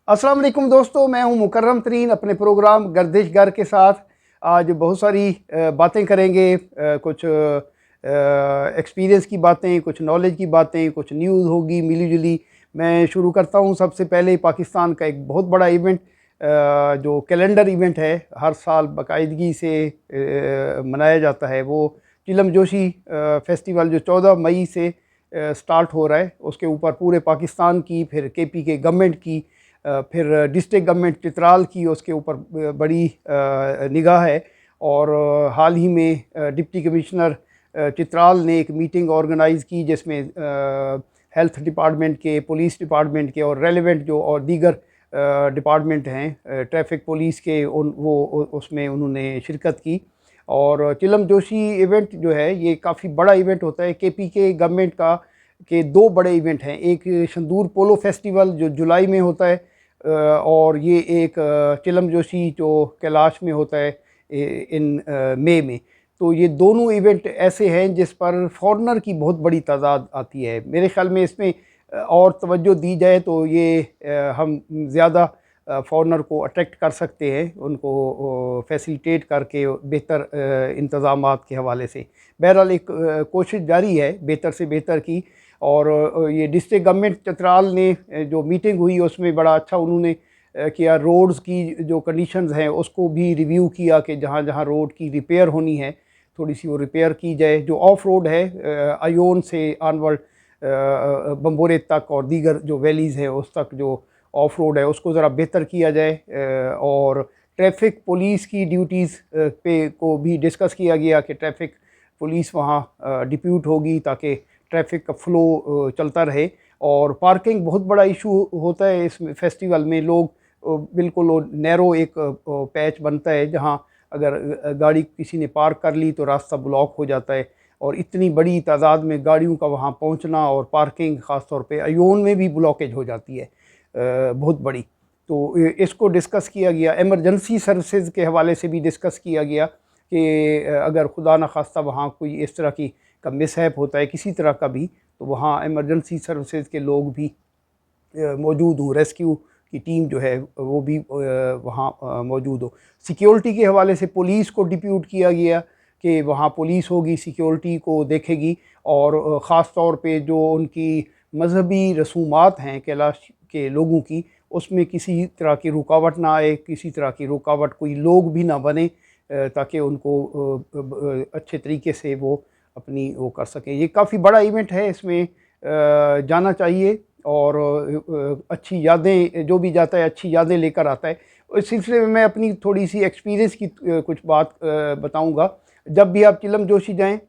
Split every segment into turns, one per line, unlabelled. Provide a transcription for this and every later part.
अस्सलाम वालेकुम दोस्तों, मैं हूं मुकर्रम तरीन अपने प्रोग्राम गर्दिश गर के साथ। आज बहुत सारी बातें करेंगे, कुछ एक्सपीरियंस की बातें, कुछ नॉलेज की बातें, कुछ न्यूज़ होगी मिली जुली। मैं शुरू करता हूं। सबसे पहले पाकिस्तान का एक बहुत बड़ा इवेंट, जो कैलेंडर इवेंट है, हर साल बाकायदगी से मनाया जाता है, वो चिलम जोशी फेस्टिवल जो 14 मई से स्टार्ट हो रहा है। उसके ऊपर पूरे पाकिस्तान की, फिर केपी के गवर्नमेंट की, फिर डिस्ट्रिक्ट गवर्नमेंट चित्राल की उसके ऊपर बड़ी निगाह है। और हाल ही में डिप्टी कमिश्नर चित्राल ने एक मीटिंग ऑर्गेनाइज़ की जिसमें हेल्थ डिपार्टमेंट के, पुलिस डिपार्टमेंट के और रेलेवेंट जो और दीगर डिपार्टमेंट हैं, ट्रैफिक पुलिस के, उसमें उन्होंने शिरकत की। और चिलम जोशी इवेंट जो है ये काफ़ी बड़ा इवेंट होता है। केपी के गवर्नमेंट का के दो बड़े इवेंट हैं, एक शंदूर पोलो फेस्टिवल जो जुलाई में होता है, और ये एक चिलम जोशी जो कैलाश में होता है इन मई में। तो ये दोनों इवेंट ऐसे हैं जिस पर फॉरेनर की बहुत बड़ी तादाद आती है। मेरे ख्याल में इसमें और तवज्जो दी जाए तो ये हम ज़्यादा फॉरेनर को अट्रैक्ट कर सकते हैं, उनको फैसिलिटेट करके बेहतर इंतज़ामात के हवाले से। बहरहाल एक कोशिश जारी है बेहतर से बेहतर की। और ये डिस्ट्रिक्ट गवर्नमेंट चित्राल ने जो मीटिंग हुई उसमें बड़ा अच्छा उन्होंने किया। रोड्स की जो कंडीशंस हैं उसको भी रिव्यू किया कि जहाँ जहाँ रोड की रिपेयर होनी है थोड़ी सी वो रिपेयर की जाए। जो ऑफ रोड है अयोन से आनवर्ड बम्बोरे तक और दीगर जो वैलीज़ हैं उस तक जो ऑफ रोड है उसको ज़रा बेहतर किया जाए। और ट्रैफिक पुलिस की ड्यूटीज़ पे को भी डिस्कस किया गया कि ट्रैफिक पुलिस वहाँ डिप्यूट होगी ताकि ट्रैफिक का फ़्लो चलता रहे। और पार्किंग बहुत बड़ा इशू होता है इस फेस्टिवल में। लोग बिल्कुल नैरो एक पैच बनता है जहाँ अगर गाड़ी किसी ने पार्क कर ली तो रास्ता ब्लॉक हो जाता है। और इतनी बड़ी तादाद में गाड़ियों का वहाँ पहुँचना और पार्किंग ख़ास तौर पे अयोन में भी ब्लॉकेज हो जाती है बहुत बड़ी। तो इसको डिस्कस किया गया। एमरजेंसी सर्विसेज के हवाले से भी डिस्कस किया गया कि अगर खुदा न खास्ता वहाँ कोई इस तरह की का मिसहैप होता है किसी तरह का भी, तो वहाँ एमरजेंसी सर्विसेज के लोग भी मौजूद हों, रेस्क्यू की टीम जो है वो भी वहाँ मौजूद हो। सिक्योरिटी के हवाले से पुलिस को डिप्यूट किया गया कि वहाँ पुलिस होगी, सिक्योरिटी को देखेगी। और ख़ास तौर पे जो उनकी मजहबी रसूमात हैं कैलाश के लोगों की, उसमें किसी तरह की रुकावट ना आए, किसी तरह की रुकावट कोई लोग भी ना बने, ताकि उनको अच्छे तरीके से वो अपनी वो कर सकें। ये काफ़ी बड़ा इवेंट है, इसमें जाना चाहिए और अच्छी यादें, जो भी जाता है अच्छी यादें लेकर आता है। इस सिलसिले में मैं अपनी थोड़ी सी एक्सपीरियंस की कुछ बात बताऊंगा। जब भी आप चिलम जोशी जाएं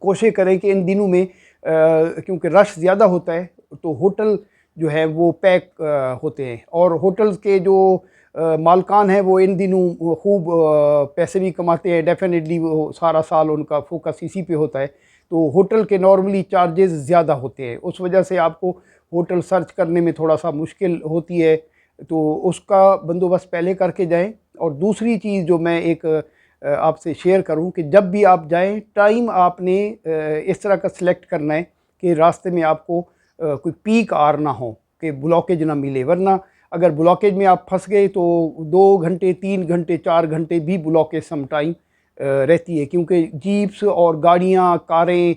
कोशिश करें कि इन दिनों में, क्योंकि रश ज़्यादा होता है तो होटल जो है वो पैक होते हैं। और होटल्स के जो मालकान हैं वो इन दिनों खूब पैसे भी कमाते हैं। डेफिनेटली वो सारा साल उनका फोकस इसी पे होता है। तो होटल के नॉर्मली चार्जेस ज़्यादा होते हैं, उस वजह से आपको होटल सर्च करने में थोड़ा सा मुश्किल होती है। तो उसका बंदोबस्त पहले करके जाएं। और दूसरी चीज़ जो मैं एक आपसे शेयर करूं कि जब भी आप जाएं टाइम आपने इस तरह का सिलेक्ट करना है कि रास्ते में आपको कोई पीक आर ना हो, कि ब्लॉकेज ना मिले। वरना अगर ब्लॉकेज में आप फंस गए तो 2 घंटे 3 घंटे 4 घंटे भी ब्लॉकेज सम टाइम रहती है, क्योंकि जीप्स और गाड़ियाँ, कारें,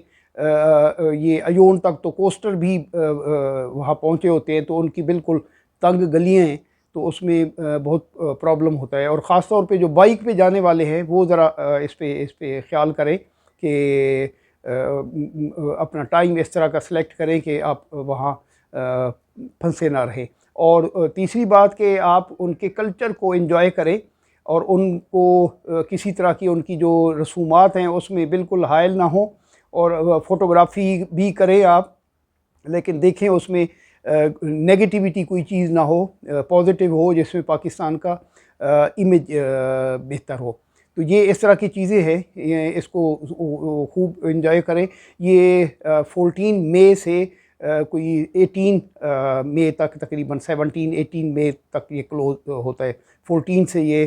ये अयोन तक तो कोस्टर भी वहाँ पहुँचे होते हैं, तो उनकी बिल्कुल तंग गलियाँ हैं, तो उसमें बहुत प्रॉब्लम होता है। और ख़ास तौर पे जो बाइक पे जाने वाले हैं वो ज़रा इस पे ख्याल करें कि अपना टाइम इस तरह का सिलेक्ट करें कि आप वहाँ फंसे ना रहें। और तीसरी बात कि आप उनके कल्चर को एंजॉय करें और उनको किसी तरह की उनकी जो रसूमात हैं उसमें बिल्कुल हायल ना हो। और फ़ोटोग्राफ़ी भी करें आप, लेकिन देखें उसमें नेगेटिविटी कोई चीज़ ना हो, पॉजिटिव हो, जिसमें पाकिस्तान का इमेज बेहतर हो। तो ये इस तरह की चीज़ें हैं, ये इसको खूब एंजॉय करें। ये 14 मई से कोई 18 मई तक, तकरीबन 17-18 मई तक ये क्लोज होता है। 14 से ये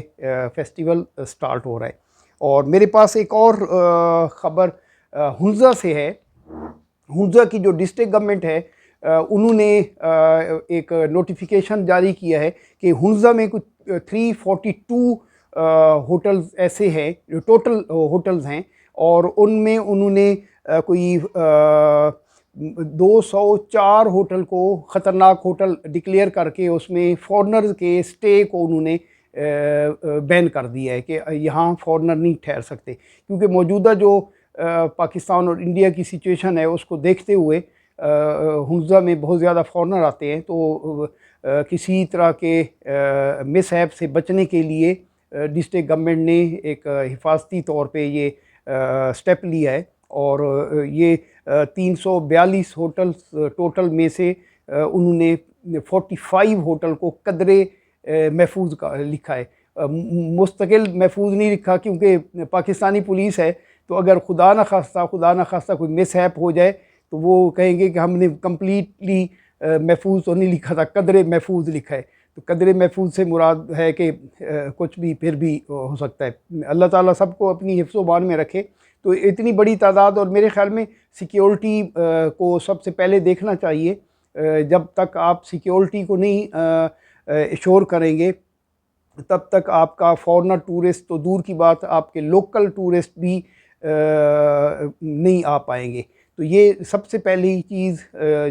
फेस्टिवल स्टार्ट हो रहा है। और मेरे पास एक और ख़बर हुंज़ा से है। हुंज़ा की जो डिस्ट्रिक्ट गवर्नमेंट है उन्होंने एक नोटिफिकेशन जारी किया है कि हुंजा में कुछ 342 होटल्स ऐसे हैं जो टोटल होटल्स हैं, और उनमें उन्होंने कोई 204 होटल को ख़तरनाक होटल डिक्लेयर करके उसमें फॉरेनर्स के स्टे को उन्होंने बैन कर दिया है कि यहाँ फॉरेनर नहीं ठहर सकते, क्योंकि मौजूदा जो पाकिस्तान और इंडिया की सिचुएशन है उसको देखते हुए हुंजा में बहुत ज़्यादा फॉरेनर आते हैं। तो किसी तरह के मिसहैप से बचने के लिए डिस्ट्रिक्ट गवर्नमेंट ने एक हिफाजती तौर पे ये स्टेप लिया है, और ये 342 होटल्स टोटल में से उन्होंने 45 होटल को कदरे महफूज का लिखा है। मुस्तकिल महफूज नहीं लिखा, क्योंकि पाकिस्तानी पुलिस है, तो अगर खुदा न खास्ता कोई मिसहैप हो जाए तो वो कहेंगे कि हमने कम्प्लीटली महफूज तो नहीं लिखा था, कदरे महफूज लिखा है। तो कदरे महफूज से मुराद है कि कुछ भी फिर भी हो सकता है। अल्लाह ताला सबको अपनी हिफ्ज़-ओ-मान में रखे। तो इतनी बड़ी तादाद, और मेरे ख़्याल में सिक्योरिटी को सबसे पहले देखना चाहिए। जब तक आप सिक्योरिटी को नहीं एश्योर करेंगे तब तक आपका फॉरेनर टूरिस्ट तो दूर की बात, आपके लोकल टूरिस्ट भी नहीं आ पाएंगे। तो ये सबसे पहली चीज़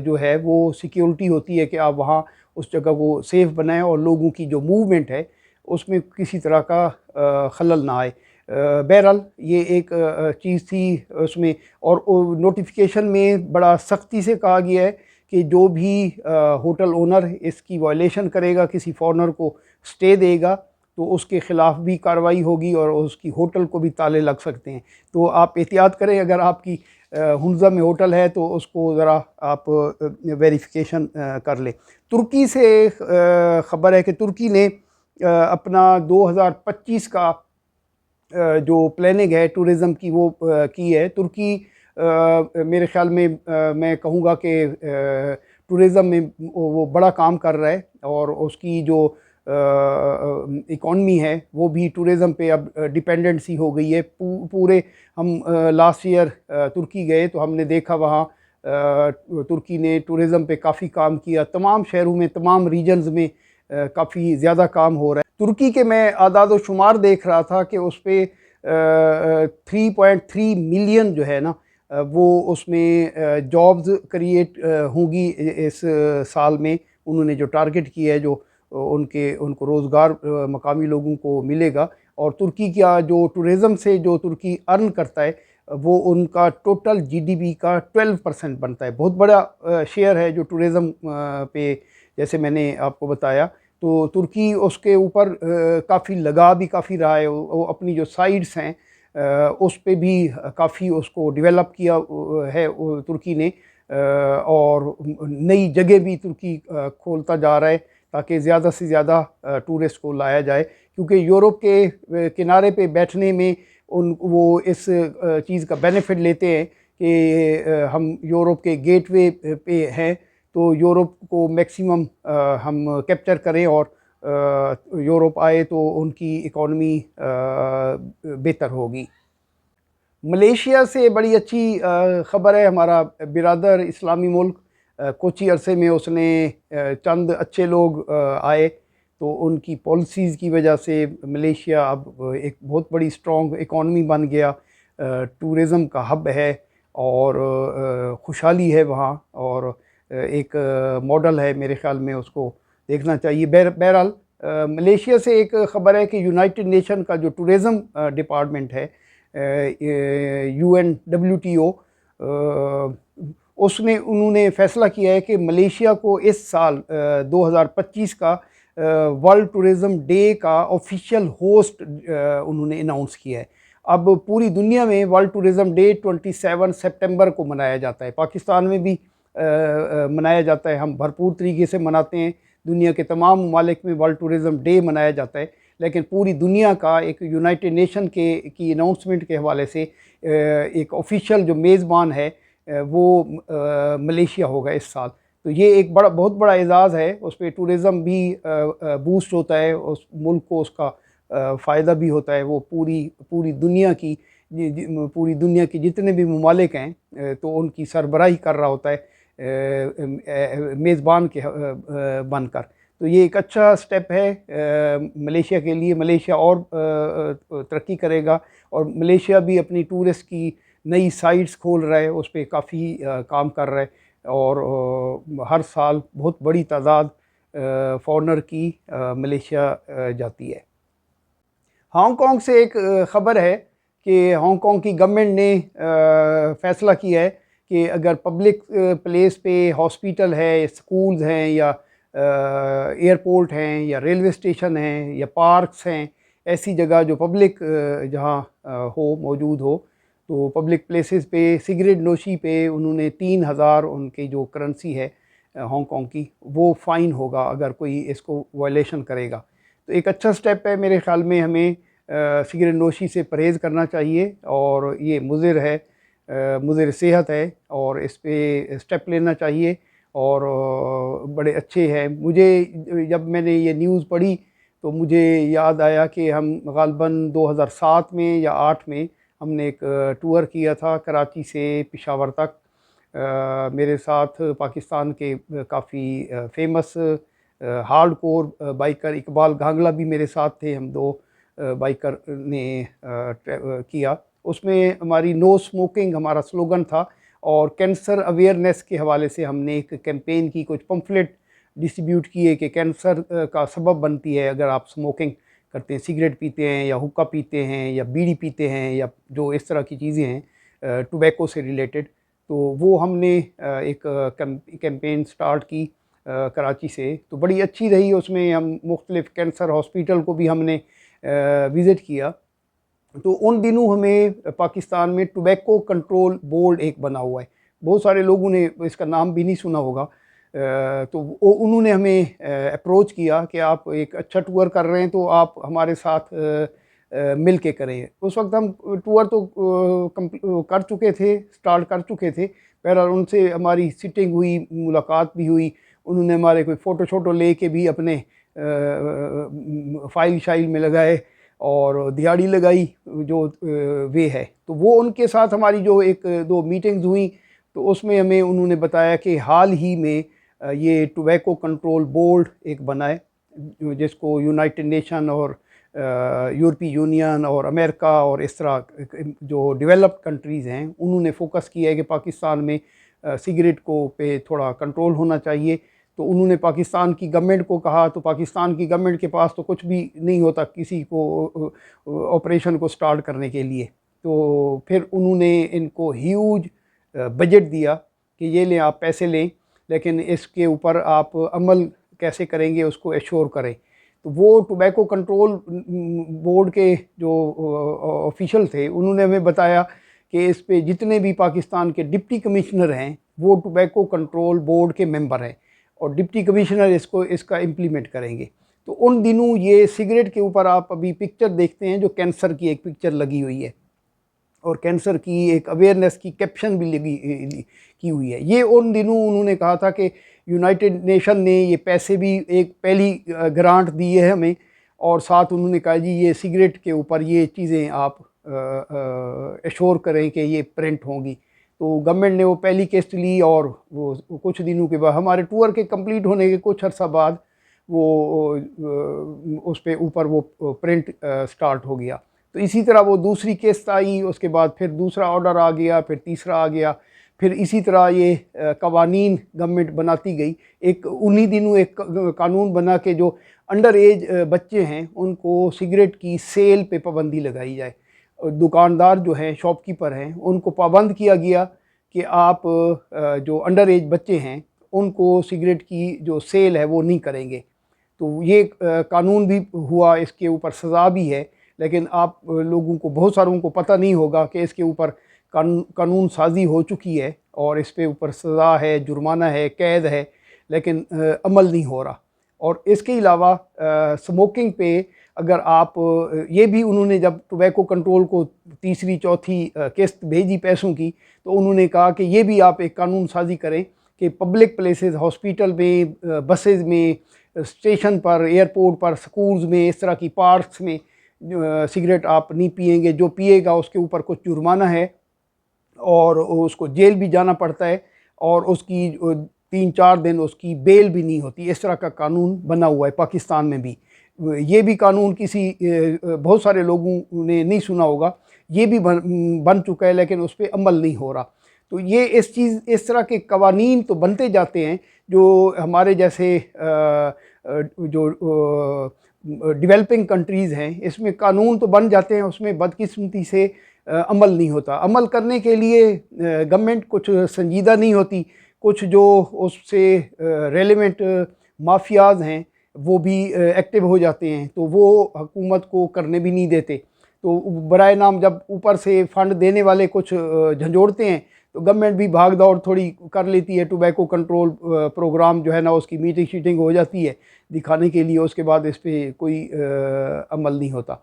जो है वो सिक्योरिटी होती है कि आप वहाँ उस जगह को सेफ़ बनाएं और लोगों की जो मूवमेंट है उसमें किसी तरह का खलल ना आए। बहरहाल ये एक चीज़ थी उसमें, और नोटिफिकेशन में बड़ा सख्ती से कहा गया है कि जो भी होटल ओनर इसकी वायलेशन करेगा, किसी फॉरेनर को स्टे देगा, तो उसके ख़िलाफ़ भी कार्रवाई होगी और उसकी होटल को भी ताले लग सकते हैं। तो आप एहतियात करें, अगर आपकी हुंजा में होटल है तो उसको ज़रा आप वेरिफिकेशन कर लें। तुर्की से ख़बर है कि तुर्की ने अपना 2025 का जो प्लानिंग है टूरिज़म की वो की है। तुर्की मेरे ख़्याल में मैं कहूँगा कि टूरिज़म में वो बड़ा काम कर रहा है, और उसकी जो इकॉनमी है वो भी टूरिज़म पे अब डिपेंडेंसी हो गई है। पूरे हम लास्ट ईयर तुर्की गए तो हमने देखा वहाँ तुर्की ने टूरिज़म पे काफ़ी काम किया। तमाम शहरों में, तमाम रीजन्स में काफ़ी ज़्यादा काम हो रहा है। तुर्की के मैं आदाद व शुमार देख रहा था कि उस पर 3.3 मिलियन जो है ना वो उसमें जॉब्स क्रिएट होंगी इस साल में। उन्होंने जो टारगेट किया है, जो उनको रोज़गार मकामी लोगों को मिलेगा। और तुर्की का जो टूरिज़म से जो तुर्की अर्न करता है वो उनका टोटल जीडीपी का 12% बनता है। बहुत बड़ा शेयर है जो टूरिज़म पे, जैसे मैंने आपको बताया। तो तुर्की उसके ऊपर काफ़ी लगा भी काफ़ी रहा है। वो अपनी जो साइड्स हैं उस पे भी काफ़ी उसको डेवलप किया है तुर्की ने, और नई जगह भी तुर्की खोलता जा रहा है ताकि ज़्यादा से ज़्यादा टूरिस्ट को लाया जाए। क्योंकि यूरोप के किनारे पे बैठने में वो इस चीज़ का बेनिफिट लेते हैं कि हम यूरोप के गेटवे पे हैं, तो यूरोप को मैक्सिमम हम कैप्चर करें, और यूरोप आए तो उनकी इकॉनमी बेहतर होगी। मलेशिया से बड़ी अच्छी ख़बर है। हमारा बिरादर इस्लामी मुल्क कुछ ही अरसे में उसने चंद अच्छे लोग आए, तो उनकी पॉलिसीज़ की वजह से मलेशिया अब एक बहुत बड़ी स्ट्रॉन्ग इकॉनमी बन गया। टूरिज़म का हब है और खुशहाली है वहाँ, और एक मॉडल है मेरे ख़्याल में, उसको देखना चाहिए। बहरहाल मलेशिया से एक ख़बर है कि यूनाइटेड नेशन का जो टूरिज़म डिपार्टमेंट है, UNWTO, उन्होंने फ़ैसला किया है कि मलेशिया को इस साल 2025 का वर्ल्ड टूरिज़म डे का ऑफिशियल होस्ट उन्होंने अनाउंस किया है। अब पूरी दुनिया में वर्ल्ड टूरिज़म डे 27 सितंबर को मनाया जाता है। पाकिस्तान में भी मनाया जाता है, हम भरपूर तरीके से मनाते हैं। दुनिया के तमाम ममालिक में वर्ल्ड टूरिज़म डे मनाया जाता है, लेकिन पूरी दुनिया का एक यूनाइटेड नेशन की अनाउंसमेंट के हवाले से एक ऑफिशियल जो मेज़बान है वो मलेशिया होगा इस साल। तो ये एक बहुत बड़ा एजाज़ है। उस पर टूरिज़म भी बूस्ट होता है, उस मुल्क को उसका फ़ायदा भी होता है। वो पूरी दुनिया की जितने भी ममालिक हैं तो उनकी सरबराही कर रहा होता है मेज़बान के बनकर। तो ये एक अच्छा स्टेप है मलेशिया के लिए। मलेशिया और तरक्की करेगा, और मलेशिया भी अपनी टूरिस्ट की नई साइट्स खोल रहा है, उस पर काफ़ी काम कर रहा है, और हर साल बहुत बड़ी तादाद फॉरेनर की मलेशिया जाती है। हांगकांग से एक ख़बर है कि हांगकांग की गवर्नमेंट ने फ़ैसला किया है कि अगर पब्लिक प्लेस पे हॉस्पिटल है, स्कूल्स हैं, या एयरपोर्ट हैं, या रेलवे स्टेशन हैं, या पार्क्स हैं, ऐसी जगह जो पब्लिक जहाँ हो मौजूद हो, तो पब्लिक प्लेसेस पे सिगरेट नोशी पे उन्होंने 3,000 उनकी जो करेंसी है हांगकांग की, वो फ़ाइन होगा अगर कोई इसको वायलेशन करेगा। तो एक अच्छा स्टेप है मेरे ख़्याल में। हमें सिगरेट नोशी से परहेज़ करना चाहिए, और ये मुज़िर है, मुज़िर सेहत है, और इस पे स्टेप लेना चाहिए, और बड़े अच्छे हैं। मुझे जब मैंने ये न्यूज़ पढ़ी तो मुझे याद आया कि हम ग़ालिबन 2007 में या 8 में हमने एक टूर किया था कराची से पेशावर तक। मेरे साथ पाकिस्तान के काफ़ी famous hard core biker Iqbal Ghangla भी मेरे साथ थे। हम दो बाइकर ने किया। उसमें हमारी नो स्मोकिंग हमारा स्लोगन था, और कैंसर अवेयरनेस के हवाले से हमने एक कैंपेन की, कुछ पम्फलेट डिस्ट्रीब्यूट किए कि कैंसर का सबब बनती है अगर आप स्मोकिंग करते हैं, सिगरेट पीते हैं, या हुक्का पीते हैं, या बीड़ी पीते हैं, या जो इस तरह की चीज़ें हैं टोबैको से रिलेटेड। तो वो हमने एक कैंपेन स्टार्ट की कराची से, तो बड़ी अच्छी रही। उसमें हम मुख्तलिफ़ कैंसर हॉस्पिटल को भी हमने विज़िट किया। तो उन दिनों हमें पाकिस्तान में टोबैको कंट्रोल बोर्ड एक बना हुआ है, बहुत सारे लोगों ने इसका नाम भी नहीं सुना होगा। तो उन्होंने हमें अप्रोच किया कि आप एक अच्छा टूर कर रहे हैं तो आप हमारे साथ मिल के करें। उस वक्त हम टूर तो कर चुके थे, स्टार्ट कर चुके थे। बहरहाल उनसे हमारी सिटिंग हुई, मुलाकात भी हुई। उन्होंने हमारे कोई फ़ोटो शोटो ले के भी अपने फ़ाइल शाइल में लगाए, और दिहाड़ी लगाई जो वे है। तो वो उनके साथ हमारी जो एक दो मीटिंग्स हुई, तो उसमें हमें उन्होंने बताया कि हाल ही में ये टोबैको कंट्रोल बोर्ड एक बना है, जिसको यूनाइटेड नेशन और यूरोपीय यूनियन और अमेरिका और इस तरह जो डेवलप्ड कंट्रीज़ हैं उन्होंने फोकस किया है कि पाकिस्तान में सिगरेट को पे थोड़ा कंट्रोल होना चाहिए। तो उन्होंने पाकिस्तान की गवर्नमेंट को कहा, तो पाकिस्तान की गवर्नमेंट के पास तो कुछ भी नहीं होता किसी को ऑपरेशन को स्टार्ट करने के लिए। तो फिर उन्होंने इनको ह्यूज बजट दिया कि ये लें, आप पैसे लें, लेकिन इसके ऊपर आप अमल कैसे करेंगे उसको एश्योर करें। तो वो टोबैको कंट्रोल बोर्ड के जो ऑफिशियल थे उन्होंने हमें बताया कि इस पे जितने भी पाकिस्तान के डिप्टी कमिश्नर हैं वो टोबैको कंट्रोल बोर्ड के मेंबर हैं, और डिप्टी कमिश्नर इसका इम्प्लीमेंट करेंगे। तो उन दिनों ये सिगरेट के ऊपर आप अभी पिक्चर देखते हैं, जो कैंसर की एक पिक्चर लगी हुई है, और कैंसर की एक अवेयरनेस की कैप्शन भी लगी की हुई है। ये उन दिनों उन्होंने कहा था कि यूनाइटेड नेशन ने ये पैसे भी एक पहली ग्रांट दी है हमें, और साथ उन्होंने कहा जी ये सिगरेट के ऊपर ये चीज़ें आप एश्योर करें कि ये प्रिंट होंगी। तो गवर्नमेंट ने वो पहली किस्त ली, और वो कुछ दिनों के बाद हमारे टूर के कंप्लीट होने के कुछ अर्सा बाद वो उस पे ऊपर वो प्रिंट स्टार्ट हो गया। तो इसी तरह वो दूसरी किस्त आई, उसके बाद फिर दूसरा ऑर्डर आ गया, फिर तीसरा आ गया, फिर इसी तरह ये कवानीन गवर्नमेंट बनाती गई। एक उन्हीं दिनों एक कानून बना के जो अंडर एज बच्चे हैं उनको सिगरेट की सेल पे पाबंदी लगाई जाए। दुकानदार जो हैं, शॉपकीपर हैं, उनको पाबंद किया गया कि आप जो अंडर एज बच्चे हैं उनको सिगरेट की जो सेल है वो नहीं करेंगे। तो ये कानून भी हुआ, इसके ऊपर सज़ा भी है, लेकिन आप लोगों को, बहुत सारों को पता नहीं होगा कि इसके ऊपर कानून साजी हो चुकी है, और इस पे ऊपर सज़ा है, जुर्माना है, कैद है, लेकिन अमल नहीं हो रहा। और इसके अलावा स्मोकिंग पे अगर आप ये भी उन्होंने जब टोबैको कंट्रोल को तीसरी चौथी किस्त भेजी पैसों की, तो उन्होंने कहा कि ये भी आप एक कानून साजी करें कि पब्लिक प्लेसेस, हॉस्पिटल में, बसेस में, स्टेशन पर, एयरपोर्ट पर, स्कूल्स में, इस तरह की पार्क्स में सिगरेट आप नहीं पिएंगे। जो पिएगा उसके ऊपर कुछ जुर्माना है और उसको जेल भी जाना पड़ता है और उसकी 3-4 दिन उसकी बेल भी नहीं होती। इस तरह का कानून बना हुआ है पाकिस्तान में भी। ये भी कानून किसी बहुत सारे लोगों ने नहीं सुना होगा, ये भी बन चुका है, लेकिन उस पर अमल नहीं हो रहा। तो ये इस तरह के कवानीन तो बनते जाते हैं जो हमारे जैसे जो डेवलपिंग कंट्रीज़ हैं, इसमें कानून तो बन जाते हैं, उसमें बदकिस्मती से अमल नहीं होता। अमल करने के लिए गवर्नमेंट कुछ संजीदा नहीं होती, कुछ जो उससे रेलेवेंट माफियाज हैं वो भी एक्टिव हो जाते हैं, तो वो हुकूमत को करने भी नहीं देते। तो बराए नाम जब ऊपर से फंड देने वाले कुछ झंझोड़ते हैं तो गवर्नमेंट भी भाग दौड़ थोड़ी कर लेती है। टोबैको कंट्रोल प्रोग्राम जो है ना, उसकी मीटिंग शीटिंग हो जाती है दिखाने के लिए, उसके बाद इस पर कोई अमल नहीं होता।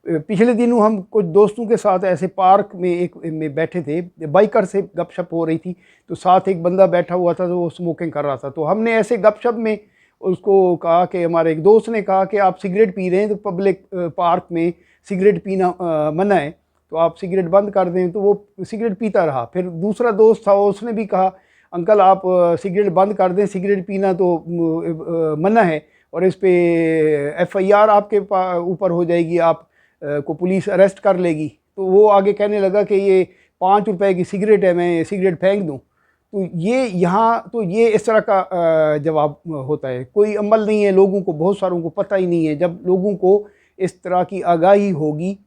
पिछले दिनों हम कुछ दोस्तों के साथ ऐसे पार्क में बैठे थे, बाइकर से गपशप हो रही थी, तो साथ एक बंदा बैठा हुआ था तो वो स्मोकिंग कर रहा था। तो हमने ऐसे गपशप में उसको कहा कि, हमारे एक दोस्त ने कहा कि आप सिगरेट पी रहे हैं तो पब्लिक पार्क में सिगरेट पीना मना है, तो आप सिगरेट बंद कर दें। तो वो सिगरेट पीता रहा। फिर दूसरा दोस्त था, उसने भी कहा अंकल आप सिगरेट बंद कर दें, सिगरेट पीना तो मना है और इस पर FIR आपके ऊपर हो जाएगी, आप को पुलिस अरेस्ट कर लेगी। तो वो आगे कहने लगा कि ये 5 रुपए की सिगरेट है, मैं सिगरेट फेंक दूँ। तो ये यहाँ तो ये इस तरह का जवाब होता है। कोई अमल नहीं है, लोगों को, बहुत सारों को पता ही नहीं है। जब लोगों को इस तरह की आगाही होगी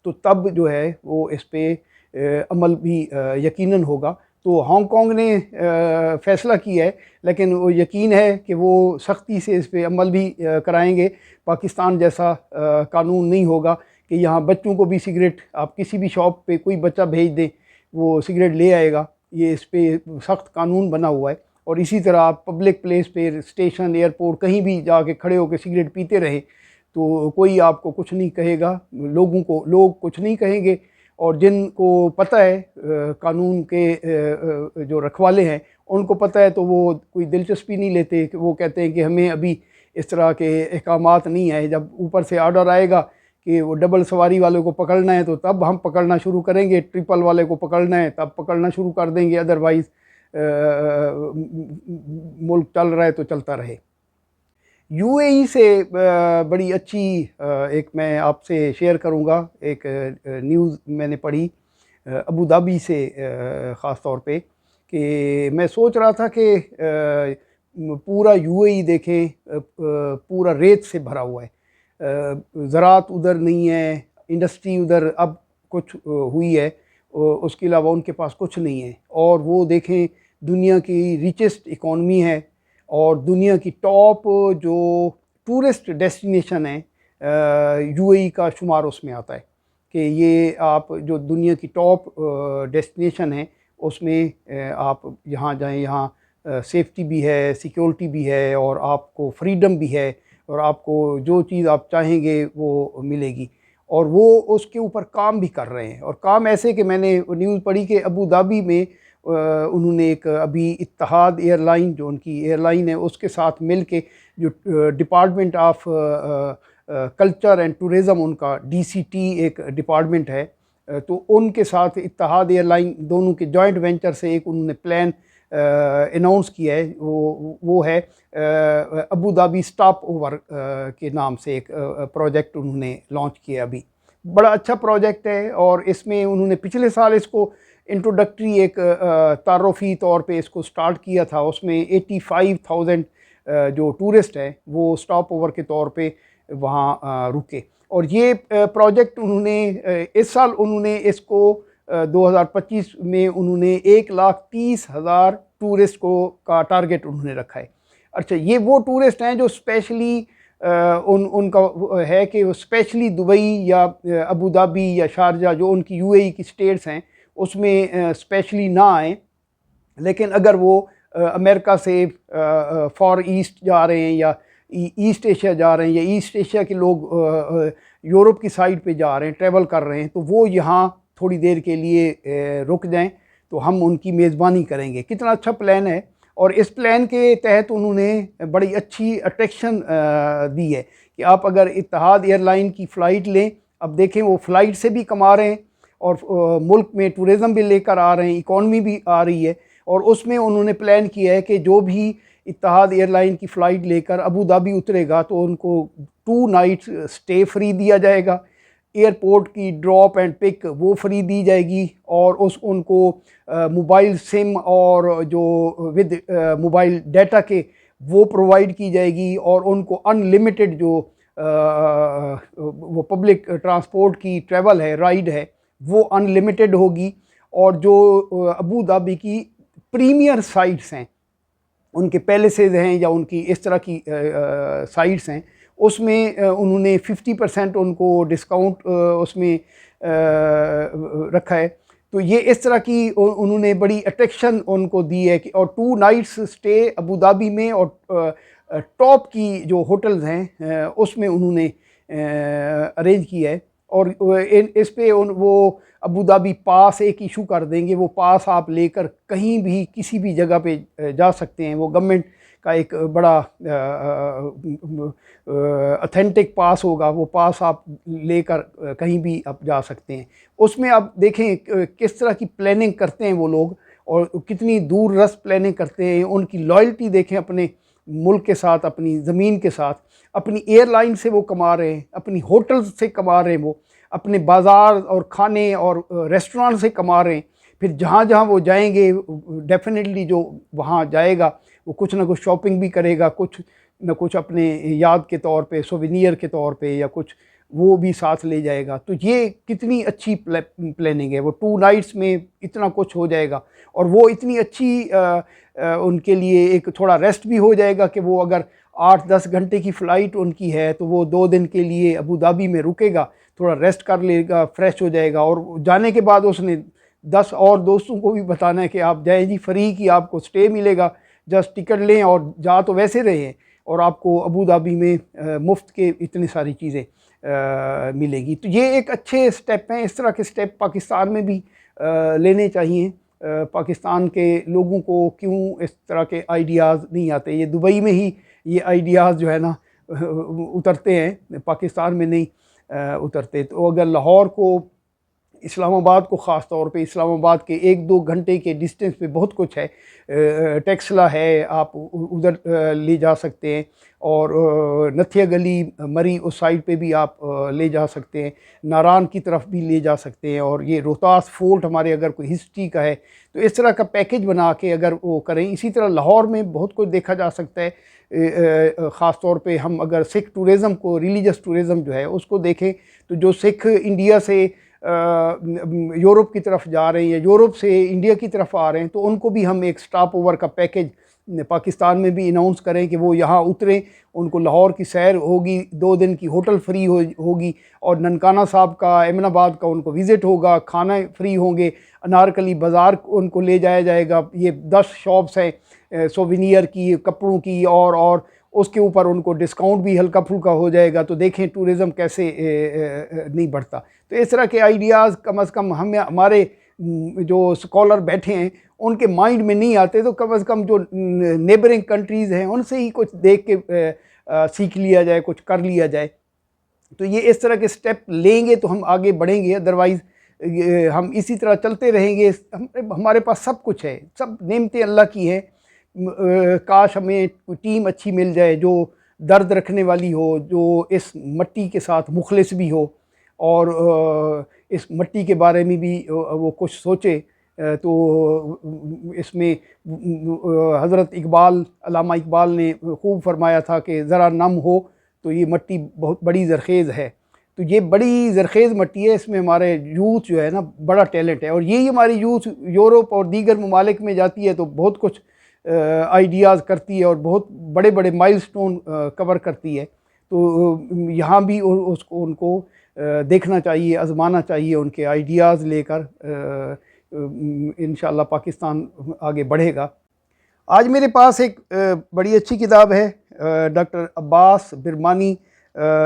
तो तब जो है वो इस पर अमल भी यकीनन होगा। तो हांगकांग ने फ़ैसला किया है, लेकिन वो यकीन है कि वो सख्ती से इस पर अमल भी कराएंगे। पाकिस्तान जैसा कानून नहीं होगा कि यहाँ बच्चों को भी सिगरेट, आप किसी भी शॉप पे कोई बच्चा भेज दें वो सिगरेट ले आएगा। ये इस पर सख्त कानून बना हुआ है। और इसी तरह आप पब्लिक प्लेस पे, स्टेशन, एयरपोर्ट, कहीं भी जाके खड़े होकर सिगरेट पीते रहें तो कोई आपको कुछ नहीं कहेगा, लोग कुछ नहीं कहेंगे। और जिनको पता है कानून के जो रखवाले हैं उनको पता है, तो वो कोई दिलचस्पी नहीं लेते। कि वो कहते हैं कि हमें अभी इस तरह के अहकामात नहीं आए, जब ऊपर से ऑर्डर आएगा कि वो डबल सवारी वाले को पकड़ना है तो तब हम पकड़ना शुरू करेंगे, ट्रिपल वाले को पकड़ना है तब पकड़ना शुरू कर देंगे, अदरवाइज़ मुल्क चल रहा है तो चलता रहे। UAE से बड़ी अच्छी एक मैं आपसे शेयर करूंगा। एक न्यूज़ मैंने पढ़ी अबू धाबी से, ख़ास तौर पे, कि मैं सोच रहा था कि पूरा UAE देखें, पूरा रेत से भरा हुआ है, ज़रात उधर नहीं है, इंडस्ट्री उधर अब कुछ हुई है, उसके अलावा उनके पास कुछ नहीं है। और वो देखें दुनिया की रिचेस्ट इकॉनमी है और दुनिया की टॉप जो टूरिस्ट डेस्टिनेशन है, UAE का शुमार उसमें आता है कि ये आप जो दुनिया की टॉप डेस्टिनेशन है उसमें आप यहाँ जाएं, यहाँ सेफ्टी भी है, सिक्योरिटी भी है और आपको फ्रीडम भी है और आपको जो चीज़ आप चाहेंगे वो मिलेगी। और वो उसके ऊपर काम भी कर रहे हैं। और काम ऐसे कि मैंने न्यूज़ पढ़ी कि अबू धाबी में उन्होंने एक अभी इत्तेहाद एयरलाइन, जो उनकी एयरलाइन है, उसके साथ मिल के जो department of culture and tourism, उनका DCT एक डिपार्टमेंट है, तो उनके साथ इत्तेहाद एयरलाइन, दोनों के जॉइंट वेंचर से एक उन्होंने प्लान अनाउंस किया है। वो है अबू धाबी स्टॉप ओवर के नाम से एक प्रोजेक्ट उन्होंने लॉन्च किया अभी। बड़ा अच्छा प्रोजेक्ट है और इसमें उन्होंने पिछले साल इसको इंट्रोडक्टरी एक तारुफी तौर पे इसको स्टार्ट किया था। उसमें 85,000 जो टूरिस्ट हैं वो स्टॉप ओवर के तौर पे वहाँ रुके। और ये प्रोजेक्ट उन्होंने इस साल उन्होंने इसको 2025 में उन्होंने 1,30,000 टूरिस्ट का टारगेट उन्होंने रखा है। अच्छा, ये वो टूरिस्ट हैं जो स्पेशली उनका है कि स्पेशली दुबई या अबू धाबी या शारजा, जो उनकी UAE की स्टेट्स हैं, उसमें स्पेशली ना आए। लेकिन अगर वो अमेरिका से फॉर ईस्ट जा रहे हैं या ईस्ट एशिया जा रहे हैं या ईस्ट एशिया के लोग यूरोप की साइड पे जा रहे हैं, ट्रैवल कर रहे हैं, तो वो यहाँ थोड़ी देर के लिए रुक जाएं तो हम उनकी मेज़बानी करेंगे। कितना अच्छा प्लान है। और इस प्लान के तहत उन्होंने बड़ी अच्छी अट्रैक्शन दी है कि आप अगर इत्तेहाद एयरलाइन की फ़्लाइट लें, अब देखें वो फ़्लाइट से भी कमा रहे हैं और मुल्क में टूरिज़म भी लेकर आ रहे हैं, इकॉनमी भी आ रही है। और उसमें उन्होंने प्लान किया है कि जो भी इत्तेहाद एयरलाइन की फ़्लाइट लेकर अबू धाबी उतरेगा तो उनको 2 नाइट्स स्टे फ्री दिया जाएगा, एयरपोर्ट की ड्रॉप एंड पिक वो फ्री दी जाएगी, और उनको मोबाइल सिम और जो विद मोबाइल डाटा के वो प्रोवाइड की जाएगी, और उनको अनलिमिटेड जो वो पब्लिक ट्रांसपोर्ट की ट्रैवल है, राइड है, वो अनलिमिटेड होगी। और जो अबू धाबी की प्रीमियर साइट्स हैं, उनके पैलेसेस हैं या उनकी इस तरह की साइट्स हैं, उसमें उन्होंने 50% उनको डिस्काउंट उसमें रखा है। तो ये इस तरह की उन्होंने बड़ी अट्रैक्शन उनको दी है कि, और 2 नाइट्स स्टे अबू धाबी में, और टॉप की जो होटल्स हैं उसमें उन्होंने अरेंज किया है। और इस पे वो अबू धाबी पास एक इशू कर देंगे, वो पास आप लेकर कहीं भी किसी भी जगह पे जा सकते हैं। वो गवर्नमेंट का एक बड़ा ऑथेंटिक पास होगा, वो पास आप लेकर कहीं भी आप जा सकते हैं। उसमें आप देखें किस तरह की प्लानिंग करते हैं वो लोग, और कितनी दूर रस प्लानिंग करते हैं। उनकी लॉयल्टी देखें अपने मुल्क के साथ, अपनी ज़मीन के साथ। अपनी एयरलाइन से वो कमा रहे हैं, अपनी होटल से कमा रहे हैं, वो अपने बाज़ार और खाने और रेस्टोरेंट से कमा रहे हैं। फिर जहाँ जहाँ वो जाएंगे, डेफिनेटली जो वहाँ जाएगा वो कुछ ना कुछ शॉपिंग भी करेगा, कुछ न कुछ अपने याद के तौर पे, सोवेनियर के तौर पे, या कुछ वो भी साथ ले जाएगा। तो ये कितनी अच्छी प्लानिंग है। वो 2 नाइट्स में इतना कुछ हो जाएगा, और वो इतनी अच्छी उनके लिए एक थोड़ा रेस्ट भी हो जाएगा कि वो अगर 8-10 घंटे की फ़्लाइट उनकी है तो वो 2 दिन के लिए अबू धाबी में रुकेगा, थोड़ा रेस्ट कर लेगा, फ्रेश हो जाएगा। और जाने के बाद उसने 10 और दोस्तों को भी बताना है कि आप जाए जी, फ्री की आपको स्टे मिलेगा, जस्ट टिकट लें, और जा तो वैसे रहे हैं, और आपको अबू धाबी में मुफ्त के इतनी सारी चीज़ें मिलेगी। तो ये एक अच्छे स्टेप हैं। इस तरह के स्टेप पाकिस्तान में भी लेने चाहिए। पाकिस्तान के लोगों को क्यों इस तरह के आइडियाज़ नहीं आते? ये दुबई में ही ये आइडियाज़ जो है ना उतरते हैं, पाकिस्तान में नहीं उतरते। तो अगर लाहौर को, इस्लामाबाद को ख़ास तौर पे, इस्लामाबाद के 1-2 घंटे के डिस्टेंस पे बहुत कुछ है, टेक्सला है, आप उधर ले जा सकते हैं, और नथिया गली, मरी, उस साइड पे भी आप ले जा सकते हैं, नारान की तरफ भी ले जा सकते हैं। और ये रोहतास फोर्ट हमारे अगर कोई हिस्ट्री का है तो इस तरह का पैकेज बना के अगर वो करें। इसी तरह लाहौर में बहुत कुछ देखा जा सकता है। ख़ास तौर पे हम अगर सिख टूरिज़म को, रिलीजियस टूरिज़म जो है उसको देखें, तो जो सिख इंडिया से यूरोप की तरफ जा रहे हैं या यूरोप से इंडिया की तरफ आ रहे हैं, तो उनको भी हम एक स्टॉप ओवर का पैकेज पाकिस्तान में भी अनाउंस करें कि वो यहाँ उतरें, उनको लाहौर की सैर होगी, 2 दिन की होटल फ्री होगी, और ननकाना साहब का, एमनाबाद का उनको विज़िट होगा, खाना फ्री होंगे, अनारकली बाज़ार उनको ले जाया जाएगा। ये 10 शॉप्स हैं सोवेनियर की, कपड़ों की, और उसके ऊपर उनको डिस्काउंट भी हल्का फुल्का हो जाएगा। तो देखें टूरिज़म कैसे नहीं बढ़ता। तो इस तरह के आइडियाज़ कम अज़ कम हमारे जो स्कॉलर बैठे हैं उनके माइंड में नहीं आते, तो कम अज़ कम जो नेबरिंग कंट्रीज़ हैं उनसे ही कुछ देख के सीख लिया जाए, कुछ कर लिया जाए। तो ये इस तरह के स्टेप लेंगे तो हम आगे बढ़ेंगे, अदरवाइज़ हम इसी तरह चलते रहेंगे। हमारे पास सब कुछ है, सब नेमतें अल्लाह की हैं। काश हमें कोई टीम अच्छी मिल जाए जो दर्द रखने वाली हो, जो इस मिट्टी के साथ मुखलिस भी हो, और इस मिट्टी के बारे में भी वो कुछ सोचे। तो इसमें हज़रत इकबाल, अल्लामा इकबाल ने खूब फरमाया था कि ज़रा नम हो तो ये मिट्टी बहुत बड़ी ज़रख़ेज़ है। तो ये बड़ी ज़रख़ेज़ मिट्टी है, इसमें हमारे यूथ जो है ना बड़ा टैलेंट है, और यही हमारी यूथ यूरोप और दीगर ममालिक में जाती है तो बहुत कुछ आइडियाज़ करती है, और बहुत बड़े बड़े माइलस्टोन कवर करती है। तो यहाँ भी उसको उनको देखना चाहिए, आज़माना चाहिए, उनके आइडियाज़ लेकर इंशाअल्लाह पाकिस्तान आगे बढ़ेगा। आज मेरे पास एक बड़ी अच्छी किताब है, डॉक्टर अब्बास बिरमानी,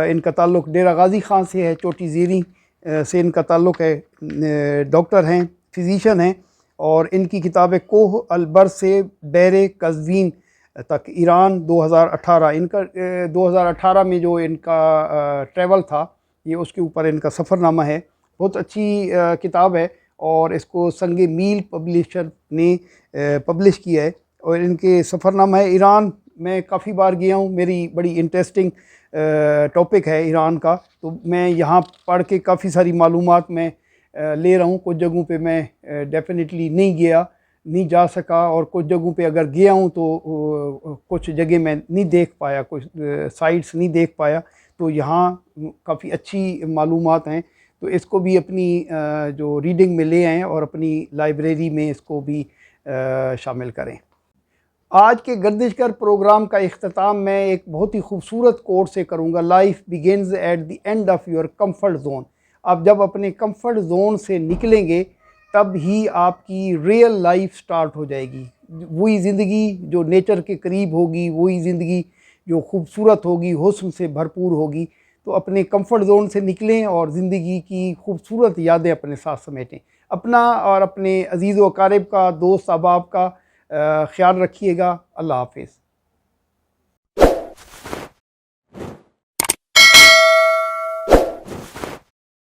इनका ताल्लुक़ डेरा गाज़ी ख़ान से है, चोटी ज़ीरी से इनका ताल्लुक़ है। डॉक्टर हैं, फ़िज़िशियन हैं, और इनकी किताब है कोह अलबर से बैरे कज़वीन तक, ईरान 2018। इनका 2018 में जो इनका ट्रैवल था, ये उसके ऊपर इनका सफ़रनामा है। बहुत अच्छी किताब है, और इसको संगे मील पब्लिशर ने पब्लिश किया है। और इनके सफ़रनामा है ईरान। मैं काफ़ी बार गया हूँ, मेरी बड़ी इंटरेस्टिंग टॉपिक है ईरान का, तो मैं यहाँ पढ़ के काफ़ी सारी मालूमात मैं ले रहा हूँ। कुछ जगहों पे मैं डेफिनेटली नहीं जा सका, और कुछ जगहों पे अगर गया हूँ तो कुछ जगह मैं नहीं देख पाया, कुछ साइट्स नहीं देख पाया। तो यहाँ काफ़ी अच्छी मालूमात हैं, तो इसको भी अपनी जो रीडिंग में ले आएँ और अपनी लाइब्रेरी में इसको भी शामिल करें। आज के गर्दिशगर प्रोग्राम का इख्तिताम मैं एक बहुत ही खूबसूरत कोट से करूँगा। Life begins at the end of your comfort zone. आप जब अपने कंफर्ट जोन से निकलेंगे तब ही आपकी रियल लाइफ स्टार्ट हो जाएगी। वही ज़िंदगी जो नेचर के करीब होगी, वही ज़िंदगी जो खूबसूरत होगी, हुस्न से भरपूर होगी। तो अपने कंफर्ट जोन से निकलें और ज़िंदगी की खूबसूरत यादें अपने साथ समेटें। अपना और अपने अजीज़ व अकारिब का, दोस्त अहबाब का ख्याल रखिएगा। अल्लाह हाफ़िज़।